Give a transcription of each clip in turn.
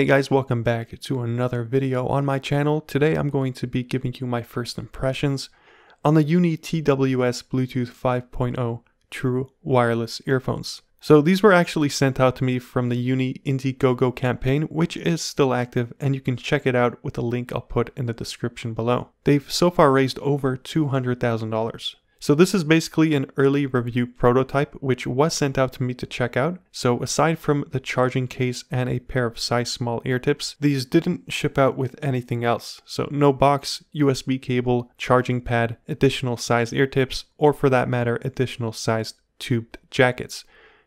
Hey guys, welcome back to another video on my channel. Today I'm going to be giving you my first impressions on the Uni TWS Bluetooth 5.0 True Wireless Earphones. So these were actually sent out to me from the Uni Indiegogo campaign, which is still active, and you can check it out with the link I'll put in the description below. They've so far raised over $200,000. So this is basically an early review prototype which was sent out to me to check out. So aside from the charging case and a pair of size small ear tips, these didn't ship out with anything else. So no box, USB cable, charging pad, additional size ear tips, or for that matter additional sized tubed jackets.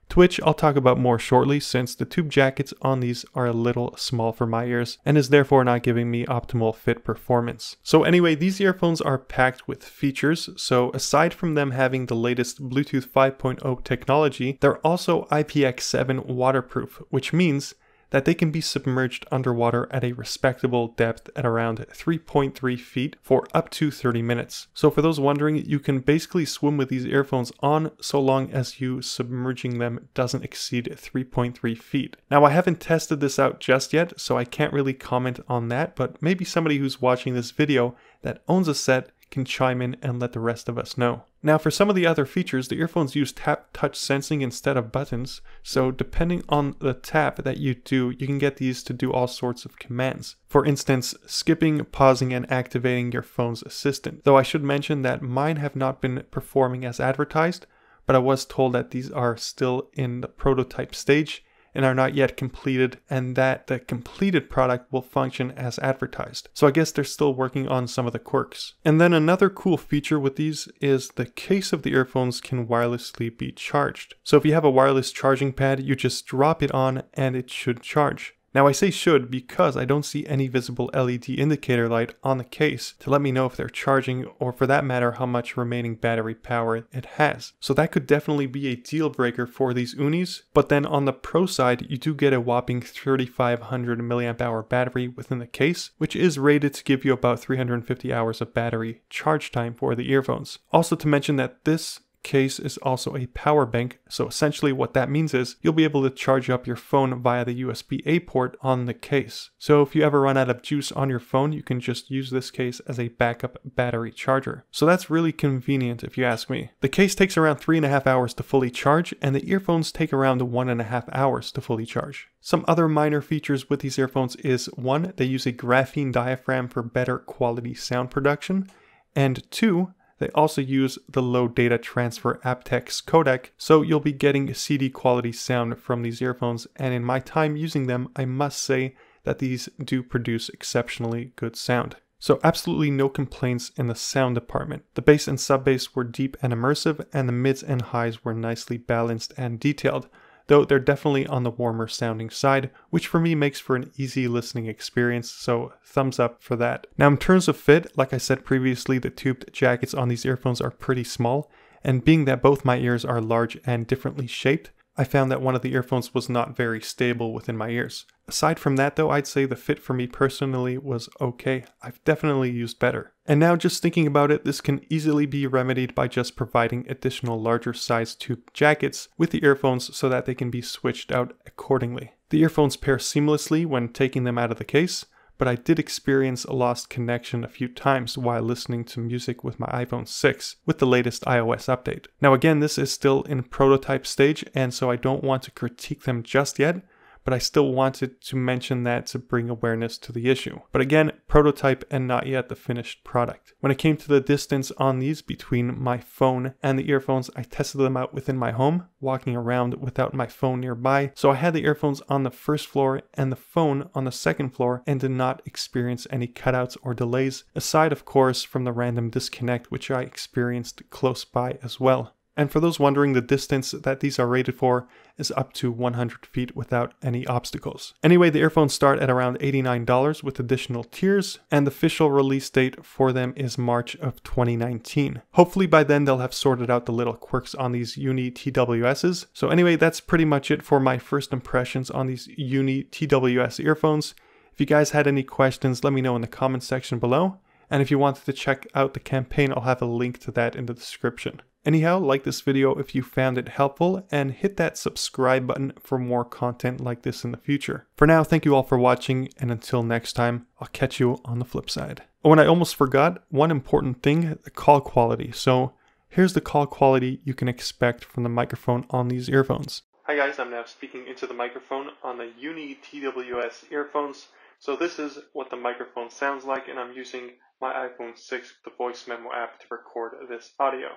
To which I'll talk about more shortly, since the tube jackets on these are a little small for my ears and is therefore not giving me optimal fit performance. So anyway, these earphones are packed with features. So aside from them having the latest Bluetooth 5.0 technology, they're also IPX7 waterproof, which means that they can be submerged underwater at a respectable depth at around 3.3 feet for up to 30 minutes. So for those wondering, you can basically swim with these earphones on so long as you submerging them doesn't exceed 3.3 feet. Now I haven't tested this out just yet, so I can't really comment on that, but maybe somebody who's watching this video that owns a set can chime in and let the rest of us know. Now for some of the other features, the earphones use tap touch sensing instead of buttons, so depending on the tap that you do, you can get these to do all sorts of commands. For instance, skipping, pausing, and activating your phone's assistant. Though I should mention that mine have not been performing as advertised, but I was told that these are still in the prototype stage and are not yet completed, and that the completed product will function as advertised. So I guess they're still working on some of the quirks. And then another cool feature with these is the case of the earphones can wirelessly be charged. So if you have a wireless charging pad, you just drop it on and it should charge. Now I say should because I don't see any visible LED indicator light on the case to let me know if they're charging, or for that matter how much remaining battery power it has. So that could definitely be a deal breaker for these Unis. But then on the Pro side, you do get a whopping 3500 mAh battery within the case, which is rated to give you about 350 hours of battery charge time for the earphones. Also to mention that this case is also a power bank, so essentially what that means is you'll be able to charge up your phone via the USB-A port on the case. So if you ever run out of juice on your phone, you can just use this case as a backup battery charger. So that's really convenient if you ask me. The case takes around 3.5 hours to fully charge, and the earphones take around 1.5 hours to fully charge. Some other minor features with these earphones is 1, they use a graphene diaphragm for better quality sound production, and 2, they also use the low data transfer aptX codec, so you'll be getting CD quality sound from these earphones, and in my time using them, I must say that these do produce exceptionally good sound. So absolutely no complaints in the sound department. The bass and sub-bass were deep and immersive, and the mids and highs were nicely balanced and detailed, though they're definitely on the warmer sounding side, which for me makes for an easy listening experience, so thumbs up for that. Now in terms of fit, like I said previously, the tubed jackets on these earphones are pretty small, and being that both my ears are large and differently shaped, I found that one of the earphones was not very stable within my ears. Aside from that though, I'd say the fit for me personally was okay. I've definitely used better. And now just thinking about it, this can easily be remedied by just providing additional larger size tube jackets with the earphones so that they can be switched out accordingly. The earphones pair seamlessly when taking them out of the case, but I did experience a lost connection a few times while listening to music with my iPhone 6 with the latest iOS update. Now again, this is still in prototype stage, and so I don't want to critique them just yet, but I still wanted to mention that to bring awareness to the issue. But again, prototype and not yet the finished product. When it came to the distance on these between my phone and the earphones, I tested them out within my home, walking around without my phone nearby. So I had the earphones on the first floor and the phone on the second floor, and did not experience any cutouts or delays, aside of course from the random disconnect which I experienced close by as well. And for those wondering, the distance that these are rated for is up to 100 feet without any obstacles. Anyway, the earphones start at around $89 with additional tiers, and the official release date for them is March of 2019. Hopefully by then they'll have sorted out the little quirks on these Uni TWSs. So anyway, that's pretty much it for my first impressions on these Uni TWS earphones. If you guys had any questions, let me know in the comment section below. And if you wanted to check out the campaign, I'll have a link to that in the description. Anyhow, like this video if you found it helpful, and hit that subscribe button for more content like this in the future. For now, thank you all for watching, and until next time, I'll catch you on the flip side. Oh, and I almost forgot one important thing, the call quality. So here's the call quality you can expect from the microphone on these earphones. Hi guys, I'm now speaking into the microphone on the Uni TWS earphones. So this is what the microphone sounds like, and I'm using my iPhone 6 with the voice memo app to record this audio.